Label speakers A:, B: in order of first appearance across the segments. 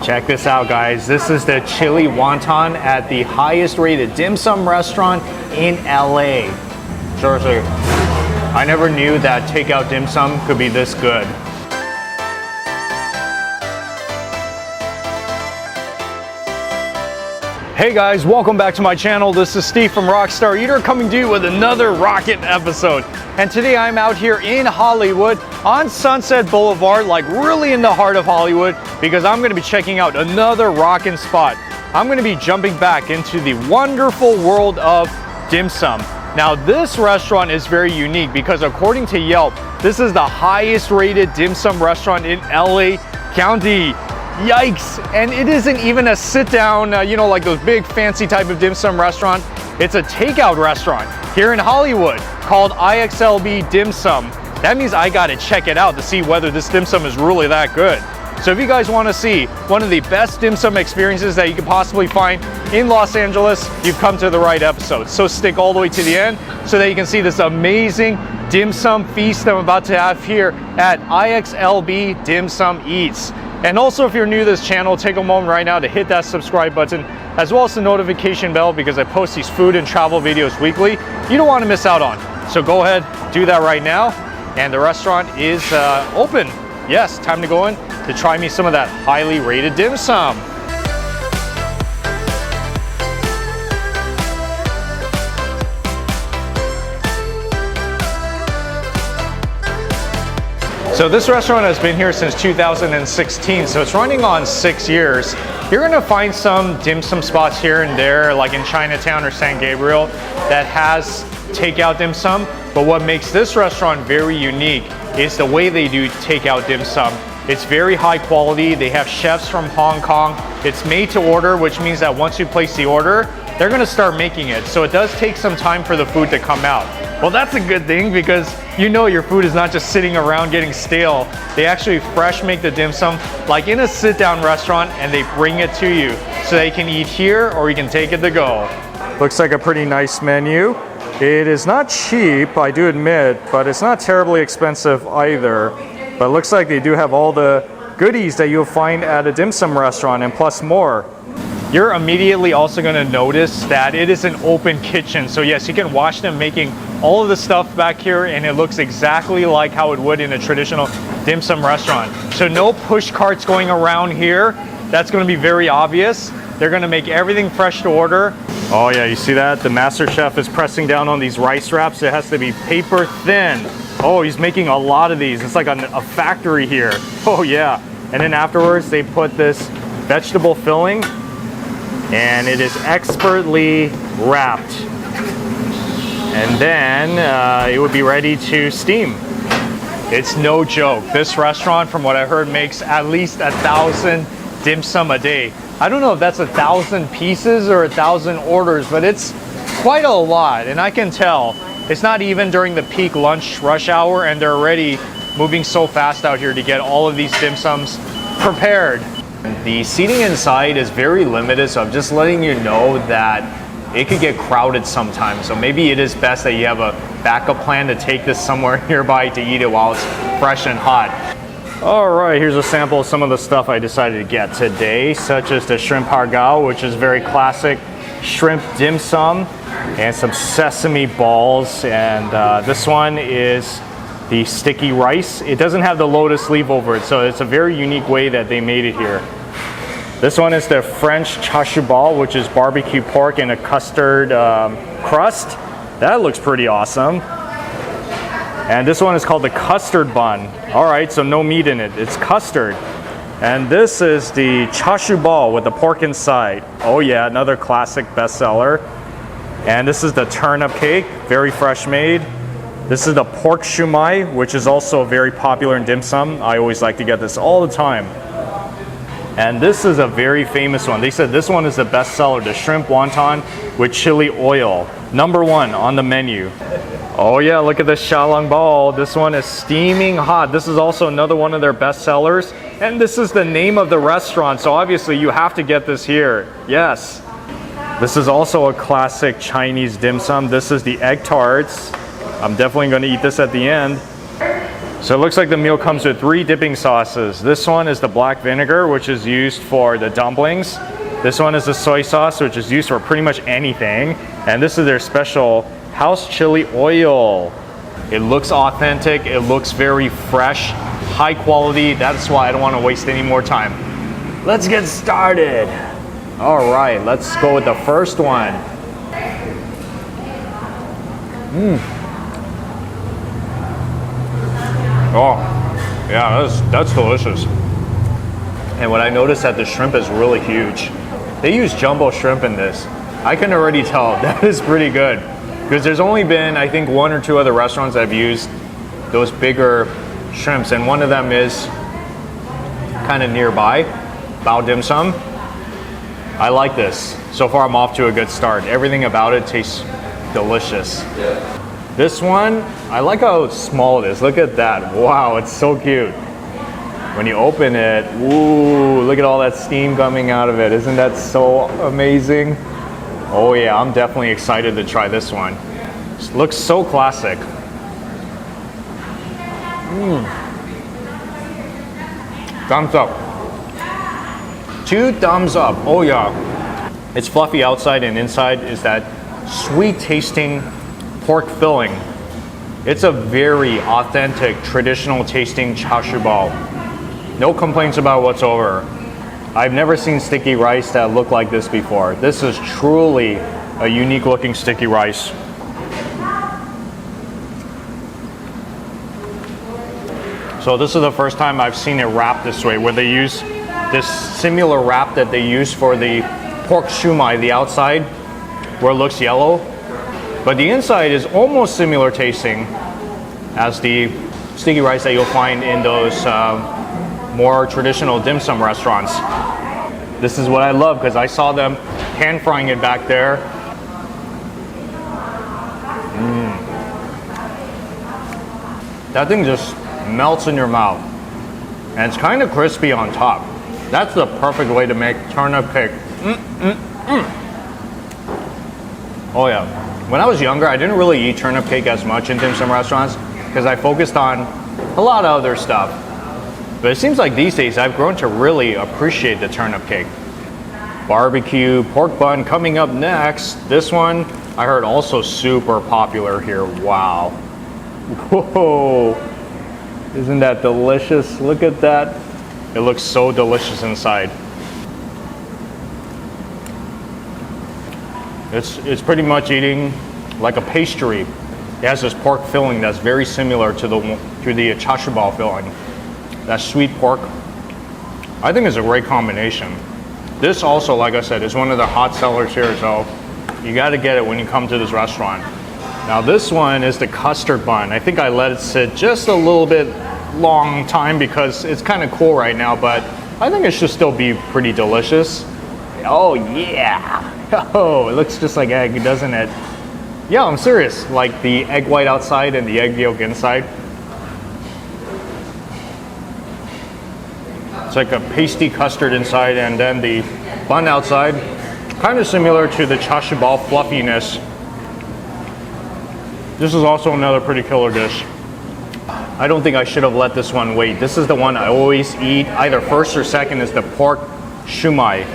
A: Check this out, guys. This is the chili wonton at the highest rated dim sum restaurant in LA. Seriously, I never knew that takeout dim sum could be this good. Hey guys, welcome back to my channel. This is Steve from Rockstar Eater coming to you with another rocket episode. And today I'm out here in Hollywood on Sunset Boulevard, like really in the heart of Hollywood, because I'm gonna be checking out another rockin' spot. I'm gonna be jumping back into the wonderful world of dim sum. Now this restaurant is very unique because according to Yelp, this is the highest rated dim sum restaurant in LA County. Yikes! And it isn't even a sit-down, you know, like those big fancy type of dim sum restaurant. It's a takeout restaurant here in Hollywood called Ixlb Dim Sum. That means I gotta check it out to see whether this dim sum is really that good. So if you guys want to see one of the best dim sum experiences that you could possibly find in Los Angeles, you've come to the right episode. So stick all the way to the end so that you can see this amazing dim sum feast I'm about to have here at Ixlb Dim Sum Eats. And also, if you're new to this channel, take a moment right now to hit that subscribe button, as well as the notification bell, because I post these food and travel videos weekly you don't want to miss out on. So go ahead, do that right now. And the restaurant is open. Yes, time to go in to try me some of that highly rated dim sum. So this restaurant has been here since 2016, so it's running on 6 years. You're gonna find some dim sum spots here and there, like in Chinatown or San Gabriel, that has takeout dim sum. But what makes this restaurant very unique is the way they do takeout dim sum. It's very high quality. They have chefs from Hong Kong. It's made to order, which means that once you place the order, they're gonna start making it. So it does take some time for the food to come out. Well, that's a good thing because you know your food is not just sitting around getting stale. They actually fresh make the dim sum like in a sit-down restaurant, and they bring it to you so that you can eat here or you can take it to go. Looks like a pretty nice menu. It is not cheap, I do admit, but it's not terribly expensive either. But it looks like they do have all the goodies that you'll find at a dim sum restaurant and plus more. You're immediately also going to notice that it is an open kitchen. So yes, you can watch them making all of the stuff back here, and it looks exactly like how it would in a traditional dim sum restaurant. So no push carts going around here. That's going to be very obvious. They're going to make everything fresh to order. Oh yeah, you see that? The master chef is pressing down on these rice wraps. It has to be paper thin. Oh, he's making a lot of these. It's like a factory here. Oh yeah. And then afterwards, they put this vegetable filling, and it is expertly wrapped. And then it would be ready to steam. It's no joke. This restaurant, from what I heard, makes at least 1,000 dim sum a day. I don't know if that's 1,000 pieces or 1,000 orders, but it's quite a lot. And I can tell it's not even during the peak lunch rush hour, and they're already moving so fast out here to get all of these dim sums prepared. The seating inside is very limited, so I'm just letting you know that it could get crowded sometimes. So maybe it is best that you have a backup plan to take this somewhere nearby to eat it while it's fresh and hot. All right, here's a sample of some of the stuff I decided to get today, such as the shrimp hargow, which is very classic shrimp dim sum, and some sesame balls. And this one is the sticky rice. It doesn't have the lotus leaf over it, so it's a very unique way that they made it here. This one is the French char ball, which is barbecue pork in a custard crust. That looks pretty awesome. And this one is called the custard bun. All right, so no meat in it, it's custard. And this is the char ball with the pork inside. Oh yeah, another classic bestseller. And this is the turnip cake, very fresh made. This is the pork shumai, which is also very popular in dim sum. I always like to get this all the time. And this is a very famous one. They said this one is the best seller, the shrimp wonton with chili oil. #1 on the menu. Oh yeah, look at this xiaolong ball. This one is steaming hot. This is also another one of their best sellers. And this is the name of the restaurant, so obviously you have to get this here. Yes. This is also a classic Chinese dim sum. This is the egg tarts. I'm definitely going to eat this at the end. So it looks like the meal comes with 3 dipping sauces. This one is the black vinegar, which is used for the dumplings. This one is the soy sauce, which is used for pretty much anything. And this is their special house chili oil. It looks authentic, it looks very fresh, high quality. That's why I don't want to waste any more time. Let's get started. All right, let's go with the first one. Oh, yeah, that's delicious. And what I noticed that the shrimp is really huge. They use jumbo shrimp in this. I can already tell that is pretty good. Because there's only been, I think, 1 or 2 other restaurants that have used those bigger shrimps. And one of them is kind of nearby, Bao Dim Sum. I like this. So far, I'm off to a good start. Everything about it tastes delicious. Yeah. This one, I like how small it is. Look at that. Wow, it's so cute. When you open it, ooh, look at all that steam coming out of it. Isn't that so amazing? Oh yeah, I'm definitely excited to try this one. It looks so classic. Thumbs up. 2 thumbs up. Oh yeah. It's fluffy outside and inside is that sweet tasting pork filling. It's a very authentic, traditional tasting char siu ball. No complaints about whatsoever. I've never seen sticky rice that looked like this before. This is truly a unique looking sticky rice. So this is the first time I've seen it wrapped this way, where they use this similar wrap that they use for the pork shumai, the outside, where it looks yellow. But the inside is almost similar tasting as the sticky rice that you'll find in those more traditional dim sum restaurants. This is what I love because I saw them pan frying it back there. That thing just melts in your mouth. And it's kind of crispy on top. That's the perfect way to make turnip cake. Oh yeah. When I was younger, I didn't really eat turnip cake as much in dim sum restaurants because I focused on a lot of other stuff. But it seems like these days I've grown to really appreciate the turnip cake. Barbecue pork bun coming up next. This one I heard also super popular here. Wow. Whoa. Isn't that delicious? Look at that. It looks so delicious inside. It's pretty much eating like a pastry. It has this pork filling that's very similar to the char siu ball filling. That sweet pork, I think is a great combination. This also, like I said, is one of the hot sellers here, so you got to get it when you come to this restaurant. Now this one is the custard bun. I think I let it sit just a little bit long time because it's kind of cool right now, but I think it should still be pretty delicious. Oh yeah. Oh, it looks just like egg, doesn't it? Yeah, I'm serious. Like the egg white outside and the egg yolk inside. It's like a pasty custard inside and then the bun outside. Kind of similar to the char siu ball fluffiness. This is also another pretty killer dish. I don't think I should have let this one wait. This is the one I always eat. Either first or second is the pork shumai.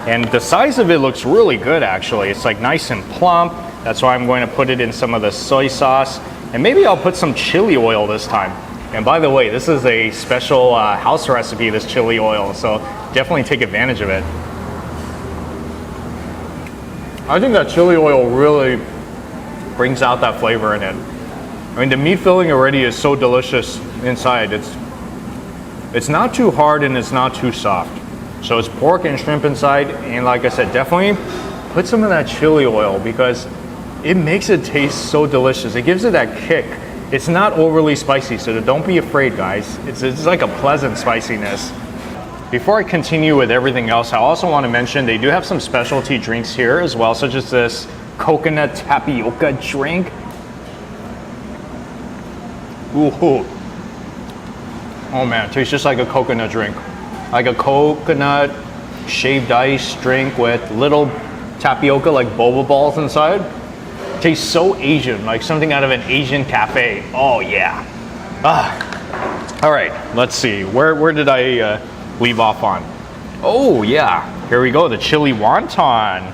A: And the size of it looks really good actually. It's like nice and plump. That's why I'm going to put it in some of the soy sauce. And maybe I'll put some chili oil this time. And by the way, this is a special house recipe, this chili oil. So definitely take advantage of it. I think that chili oil really brings out that flavor in it. I mean, the meat filling already is so delicious inside. It's not too hard and it's not too soft. So it's pork and shrimp inside, and like I said, definitely put some of that chili oil because it makes it taste so delicious. It gives it that kick. It's not overly spicy, so don't be afraid, guys. It's like a pleasant spiciness. Before I continue with everything else, I also want to mention they do have some specialty drinks here as well, such as this coconut tapioca drink. Ooh. Oh man, it tastes just like a coconut drink. Like a coconut shaved ice drink with little tapioca like boba balls inside. Tastes so Asian, like something out of an Asian cafe. Oh yeah. All right, let's see. Where did I leave off on? Oh yeah, here we go. The chili wonton.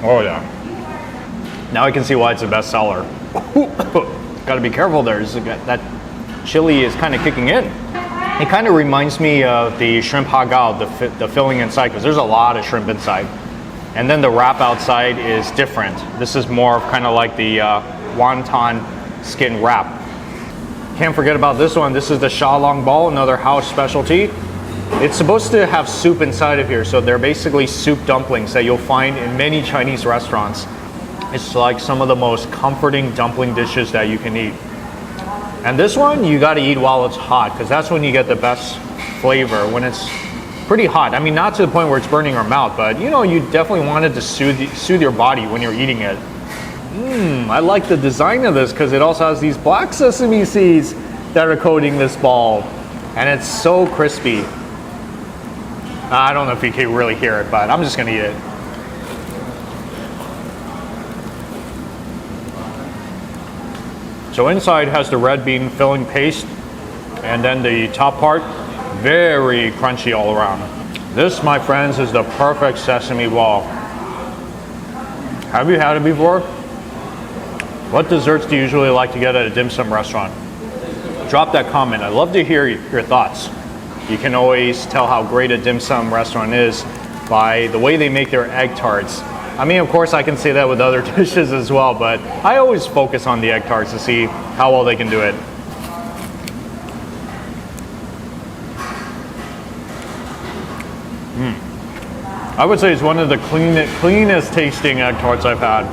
A: Oh yeah. Now I can see why it's a bestseller. Got to be careful there. That chili is kind of kicking in. It kind of reminds me of the shrimp hargow, the filling inside, because there's a lot of shrimp inside. And then the wrap outside is different. This is more of kind of like the wonton skin wrap. Can't forget about this one. This is the xiaolong ball, another house specialty. It's supposed to have soup inside of here, so they're basically soup dumplings that you'll find in many Chinese restaurants. It's like some of the most comforting dumpling dishes that you can eat. And this one, you gotta eat while it's hot, because that's when you get the best flavor, when it's pretty hot. I mean, not to the point where it's burning your mouth, but you know, you definitely wanted to soothe your body when you're eating it. I like the design of this because it also has these black sesame seeds that are coating this ball. And it's so crispy. I don't know if you can really hear it, but I'm just gonna eat it. So inside has the red bean filling paste, and then the top part, very crunchy all around. This, my friends, is the perfect sesame ball. Have you had it before? What desserts do you usually like to get at a dim sum restaurant? Drop that comment. I'd love to hear your thoughts. You can always tell how great a dim sum restaurant is by the way they make their egg tarts. I mean, of course, I can say that with other dishes as well, but I always focus on the egg tarts to see how well they can do it. I would say it's one of the cleanest tasting egg tarts I've had.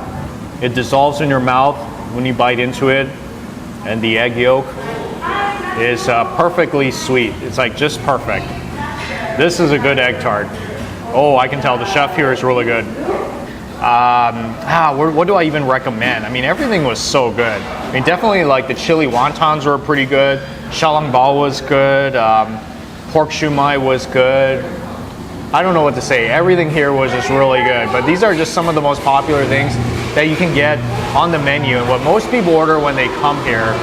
A: It dissolves in your mouth when you bite into it, and the egg yolk is perfectly sweet. It's like just perfect. This is a good egg tart. Oh, I can tell the chef here is really good. What do I even recommend? I mean, everything was so good. I mean, definitely like the chili wontons were pretty good. Xiaolong bao was good. Pork shumai was good. I don't know what to say. Everything here was just really good. But these are just some of the most popular things that you can get on the menu and what most people order when they come here.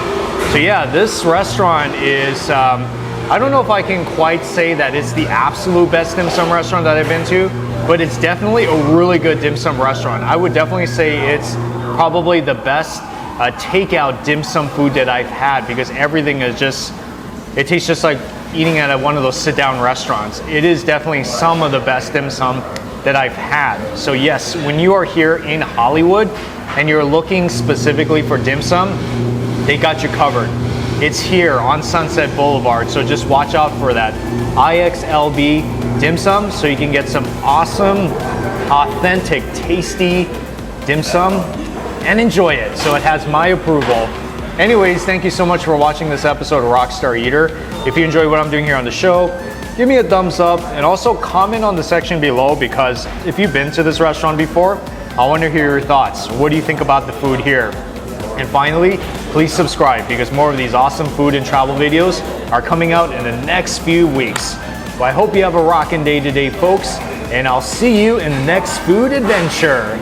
A: So yeah, this restaurant is, I don't know if I can quite say that it's the absolute best dim sum restaurant that I've been to, but it's definitely a really good dim sum restaurant. I would definitely say it's probably the best takeout dim sum food that I've had, because everything is just, it tastes just like eating at one of those sit-down restaurants. It is definitely some of the best dim sum that I've had. So yes, when you are here in Hollywood and you're looking specifically for dim sum, they got you covered. It's here on Sunset Boulevard, so just watch out for that. Ixlb Dim Sum, so you can get some awesome, authentic, tasty dim sum and enjoy it. So it has my approval. Anyways, thank you so much for watching this episode of Rockstar Eater. If you enjoy what I'm doing here on the show, give me a thumbs up and also comment on the section below, because if you've been to this restaurant before, I want to hear your thoughts. What do you think about the food here? And finally, please subscribe, because more of these awesome food and travel videos are coming out in the next few weeks. Well, I hope you have a rockin' day today, folks, and I'll see you in the next food adventure.